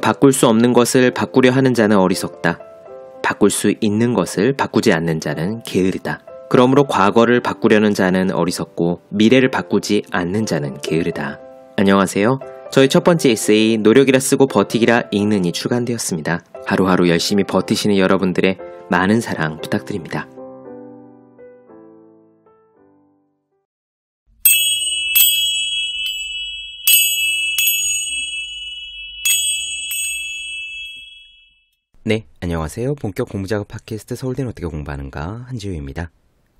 바꿀 수 없는 것을 바꾸려 하는 자는 어리석다. 바꿀 수 있는 것을 바꾸지 않는 자는 게으르다. 그러므로 과거를 바꾸려는 자는 어리석고 미래를 바꾸지 않는 자는 게으르다. 안녕하세요. 저희 첫 번째 에세이 노력이라 쓰고 버티기라 읽는이 출간되었습니다. 하루하루 열심히 버티시는 여러분들의 많은 사랑 부탁드립니다. 네, 안녕하세요. 본격 공부작업 팟캐스트 서울대는 어떻게 공부하는가 한지우입니다.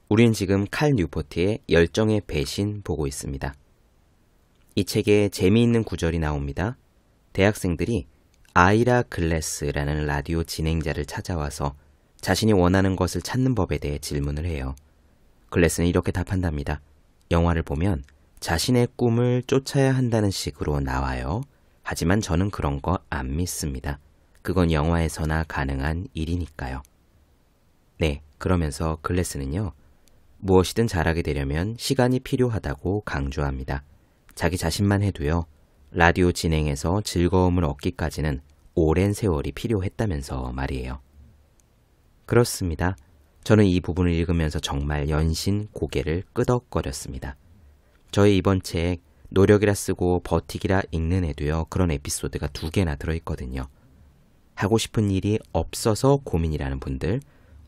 우리는 지금 칼 뉴포트의 열정의 배신 보고 있습니다. 이 책에 재미있는 구절이 나옵니다. 대학생들이 아이라 글래스라는 라디오 진행자를 찾아와서 자신이 원하는 것을 찾는 법에 대해 질문을 해요. 글래스는 이렇게 답한답니다. 영화를 보면 자신의 꿈을 쫓아야 한다는 식으로 나와요. 하지만 저는 그런 거 안 믿습니다. 그건 영화에서나 가능한 일이니까요. 네, 그러면서 글래스는요. 무엇이든 잘하게 되려면 시간이 필요하다고 강조합니다. 자기 자신만 해도요. 라디오 진행에서 즐거움을 얻기까지는 오랜 세월이 필요했다면서 말이에요. 그렇습니다. 저는 이 부분을 읽으면서 정말 연신 고개를 끄덕거렸습니다. 저의 이번 책 노력이라 쓰고 버티기라 읽는에도요. 그런 에피소드가 2개나 들어있거든요. 하고 싶은 일이 없어서 고민이라는 분들,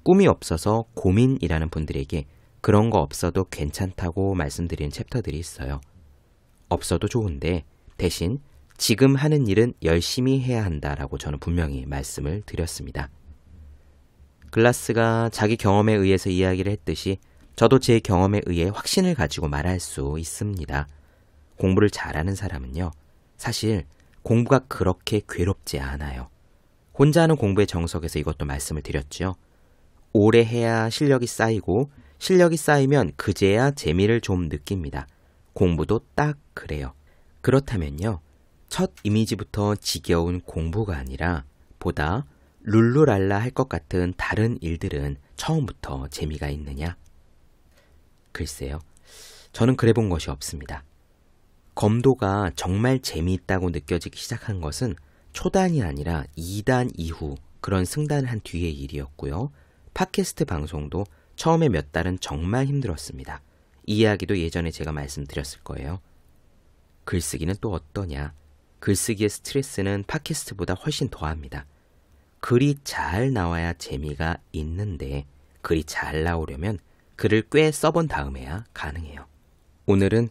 꿈이 없어서 고민이라는 분들에게 그런 거 없어도 괜찮다고 말씀드리는 챕터들이 있어요. 없어도 좋은데 대신 지금 하는 일은 열심히 해야 한다라고 저는 분명히 말씀을 드렸습니다. 글라스가 자기 경험에 의해서 이야기를 했듯이 저도 제 경험에 의해 확신을 가지고 말할 수 있습니다. 공부를 잘하는 사람은요. 사실 공부가 그렇게 괴롭지 않아요. 혼자 하는 공부의 정석에서 이것도 말씀을 드렸죠. 오래 해야 실력이 쌓이고 실력이 쌓이면 그제야 재미를 좀 느낍니다. 공부도 딱 그래요. 그렇다면요. 첫 이미지부터 지겨운 공부가 아니라 보다 룰루랄라 할 것 같은 다른 일들은 처음부터 재미가 있느냐? 글쎄요. 저는 그래 본 것이 없습니다. 검도가 정말 재미있다고 느껴지기 시작한 것은 초단이 아니라 2단 이후 그런 승단을 한 뒤의 일이었고요. 팟캐스트 방송도 처음에 몇 달은 정말 힘들었습니다. 이 이야기도 예전에 제가 말씀드렸을 거예요. 글쓰기는 또 어떠냐? 글쓰기의 스트레스는 팟캐스트보다 훨씬 더합니다. 글이 잘 나와야 재미가 있는데 글이 잘 나오려면 글을 꽤 써본 다음에야 가능해요. 오늘은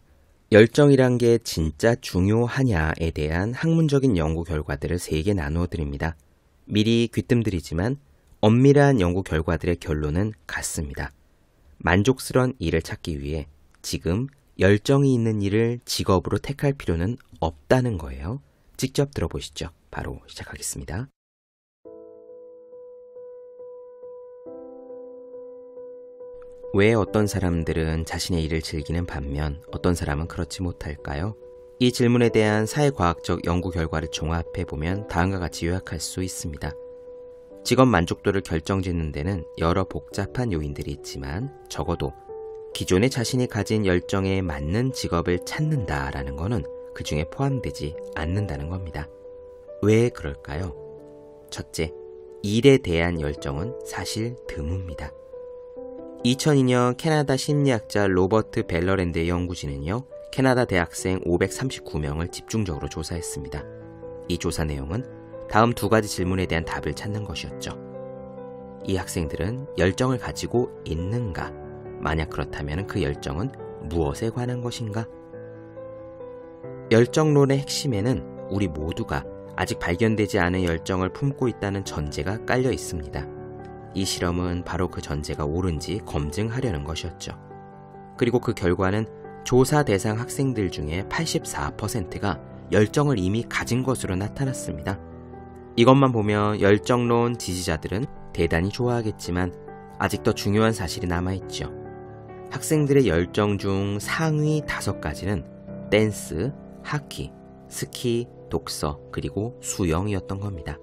열정이란 게 진짜 중요하냐에 대한 학문적인 연구 결과들을 3개 나누어 드립니다. 미리 귀뜸드리지만 엄밀한 연구 결과들의 결론은 같습니다. 만족스러운 일을 찾기 위해 지금 열정이 있는 일을 직업으로 택할 필요는 없다는 거예요. 직접 들어보시죠. 바로 시작하겠습니다. 왜 어떤 사람들은 자신의 일을 즐기는 반면 어떤 사람은 그렇지 못할까요? 이 질문에 대한 사회과학적 연구 결과를 종합해보면 다음과 같이 요약할 수 있습니다. 직업 만족도를 결정짓는 데는 여러 복잡한 요인들이 있지만 적어도 기존에 자신이 가진 열정에 맞는 직업을 찾는다라는 것은 그 중에 포함되지 않는다는 겁니다. 왜 그럴까요? 첫째, 일에 대한 열정은 사실 드뭅니다. 2002년 캐나다 심리학자 로버트 벨러랜드의 연구진은요. 캐나다 대학생 539명을 집중적으로 조사했습니다. 이 조사 내용은 다음 2가지 질문에 대한 답을 찾는 것이었죠. 이 학생들은 열정을 가지고 있는가? 만약 그렇다면 그 열정은 무엇에 관한 것인가? 열정론의 핵심에는 우리 모두가 아직 발견되지 않은 열정을 품고 있다는 전제가 깔려 있습니다. 이 실험은 바로 그 전제가 옳은지 검증하려는 것이었죠. 그리고 그 결과는 조사 대상 학생들 중에 84%가 열정을 이미 가진 것으로 나타났습니다. 이것만 보면 열정론 지지자들은 대단히 좋아하겠지만 아직 더 중요한 사실이 남아있죠. 학생들의 열정 중 상위 5가지는 댄스, 하키, 스키, 독서, 그리고 수영이었던 겁니다.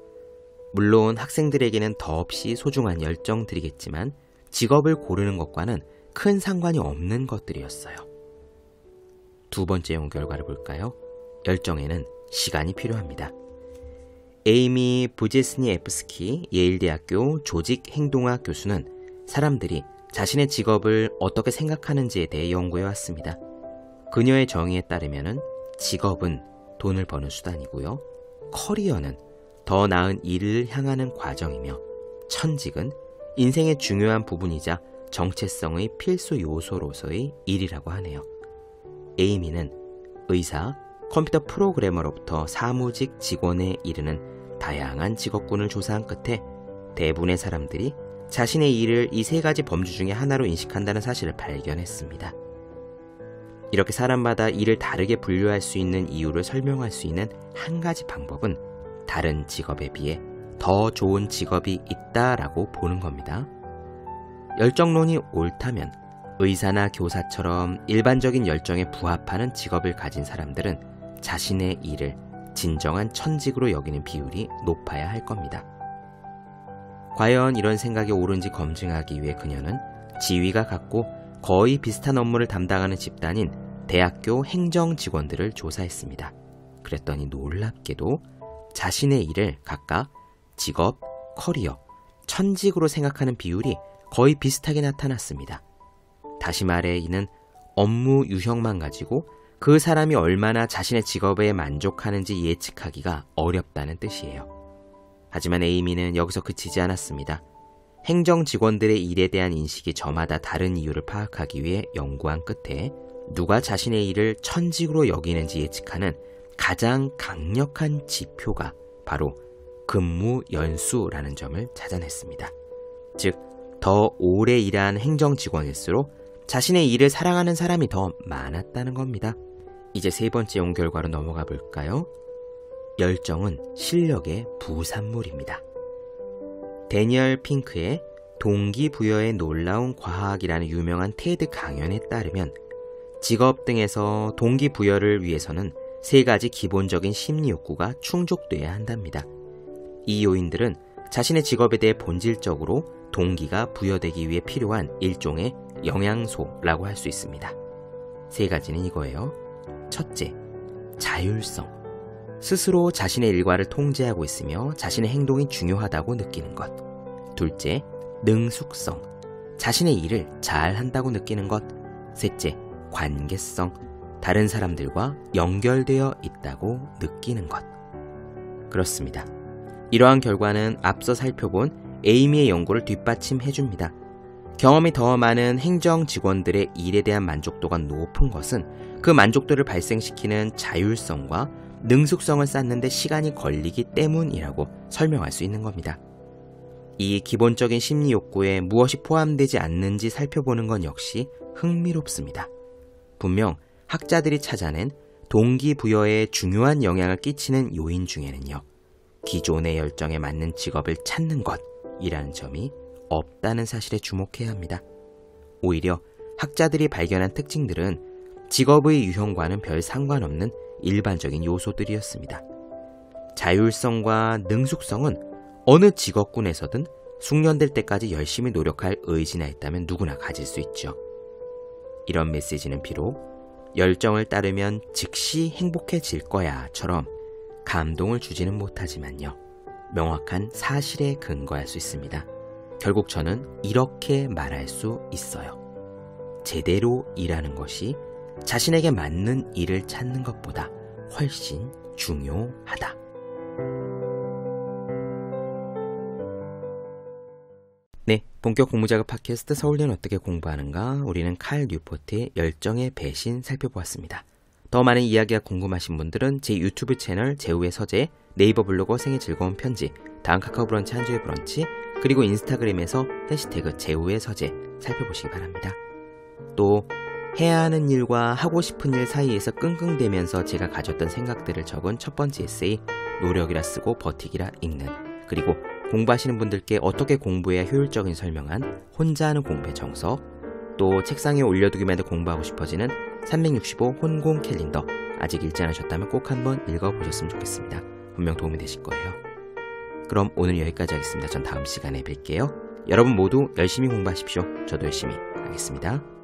물론 학생들에게는 더없이 소중한 열정들이겠지만 직업을 고르는 것과는 큰 상관이 없는 것들이었어요. 2번째 연구 결과를 볼까요? 열정에는 시간이 필요합니다. 에이미 부제스니에프스키 예일대학교 조직행동학 교수는 사람들이 자신의 직업을 어떻게 생각하는지에 대해 연구해왔습니다. 그녀의 정의에 따르면 직업은 돈을 버는 수단이고요. 커리어는 더 나은 일을 향하는 과정이며 천직은 인생의 중요한 부분이자 정체성의 필수 요소로서의 일이라고 하네요. 에이미는 의사, 컴퓨터 프로그래머로부터 사무직 직원에 이르는 다양한 직업군을 조사한 끝에 대부분의 사람들이 자신의 일을 이 세 가지 범주 중에 하나로 인식한다는 사실을 발견했습니다. 이렇게 사람마다 일을 다르게 분류할 수 있는 이유를 설명할 수 있는 한 가지 방법은 다른 직업에 비해 더 좋은 직업이 있다라고 보는 겁니다. 열정론이 옳다면 의사나 교사처럼 일반적인 열정에 부합하는 직업을 가진 사람들은 자신의 일을 진정한 천직으로 여기는 비율이 높아야 할 겁니다. 과연 이런 생각이 옳은지 검증하기 위해 그녀는 지위가 같고 거의 비슷한 업무를 담당하는 집단인 대학교 행정 직원들을 조사했습니다. 그랬더니 놀랍게도 자신의 일을 각각 직업, 커리어, 천직으로 생각하는 비율이 거의 비슷하게 나타났습니다. 다시 말해 이는 업무 유형만 가지고 그 사람이 얼마나 자신의 직업에 만족하는지 예측하기가 어렵다는 뜻이에요. 하지만 에이미는 여기서 그치지 않았습니다. 행정 직원들의 일에 대한 인식이 저마다 다른 이유를 파악하기 위해 연구한 끝에 누가 자신의 일을 천직으로 여기는지 예측하는 가장 강력한 지표가 바로 근무 연수라는 점을 찾아냈습니다. 즉, 더 오래 일한 행정 직원일수록 자신의 일을 사랑하는 사람이 더 많았다는 겁니다. 이제 세 번째 연구 결과로 넘어가 볼까요? 열정은 실력의 부산물입니다. 데니얼 핑크의 동기부여의 놀라운 과학이라는 유명한 테드 강연에 따르면 직업 등에서 동기부여를 위해서는 세 가지 기본적인 심리 욕구가 충족돼야 한답니다. 이 요인들은 자신의 직업에 대해 본질적으로 동기가 부여되기 위해 필요한 일종의 영양소라고 할 수 있습니다. 세 가지는 이거예요. 첫째, 자율성. 스스로 자신의 일과를 통제하고 있으며 자신의 행동이 중요하다고 느끼는 것. 둘째, 능숙성. 자신의 일을 잘한다고 느끼는 것. 셋째, 관계성. 다른 사람들과 연결되어 있다고 느끼는 것. 그렇습니다. 이러한 결과는 앞서 살펴본 에이미의 연구를 뒷받침해줍니다. 경험이 더 많은 행정 직원들의 일에 대한 만족도가 높은 것은 그 만족도를 발생시키는 자율성과 능숙성을 쌓는 데 시간이 걸리기 때문이라고 설명할 수 있는 겁니다. 이 기본적인 심리 욕구에 무엇이 포함되지 않는지 살펴보는 건 역시 흥미롭습니다. 분명 학자들이 찾아낸 동기부여에 중요한 영향을 끼치는 요인 중에는요, 기존의 열정에 맞는 직업을 찾는 것이라는 점이 없다는 사실에 주목해야 합니다. 오히려 학자들이 발견한 특징들은 직업의 유형과는 별 상관없는 일반적인 요소들이었습니다. 자율성과 능숙성은 어느 직업군에서든 숙련될 때까지 열심히 노력할 의지나 있다면 누구나 가질 수 있죠. 이런 메시지는 비록 열정을 따르면 즉시 행복해질 거야처럼 감동을 주지는 못하지만요, 명확한 사실에 근거할 수 있습니다. 결국 저는 이렇게 말할 수 있어요. 제대로 일하는 것이 자신에게 맞는 일을 찾는 것보다 훨씬 중요하다. 네, 본격 공부작업 팟캐스트 서울대는 어떻게 공부하는가? 우리는 칼 뉴포트의 열정의 배신 살펴보았습니다. 더 많은 이야기가 궁금하신 분들은 제 유튜브 채널 제우의 서재, 네이버 블로그 생의 즐거운 편지, 다음 카카오 브런치 한주의 브런치, 그리고 인스타그램에서 해시태그 제우의 서재 살펴보시기 바랍니다. 또 해야 하는 일과 하고 싶은 일 사이에서 끙끙대면서 제가 가졌던 생각들을 적은 첫 번째 에세이 노력이라 쓰고 버티기라 읽는, 그리고 공부하시는 분들께 어떻게 공부해야 효율적인 설명한 혼자 하는 공부의 정석, 또 책상에 올려두기만 해도 공부하고 싶어지는 365 혼공 캘린더, 아직 읽지 않으셨다면 꼭 한번 읽어보셨으면 좋겠습니다. 분명 도움이 되실 거예요. 그럼 오늘 여기까지 하겠습니다. 전 다음 시간에 뵐게요. 여러분 모두 열심히 공부하십시오. 저도 열심히 하겠습니다.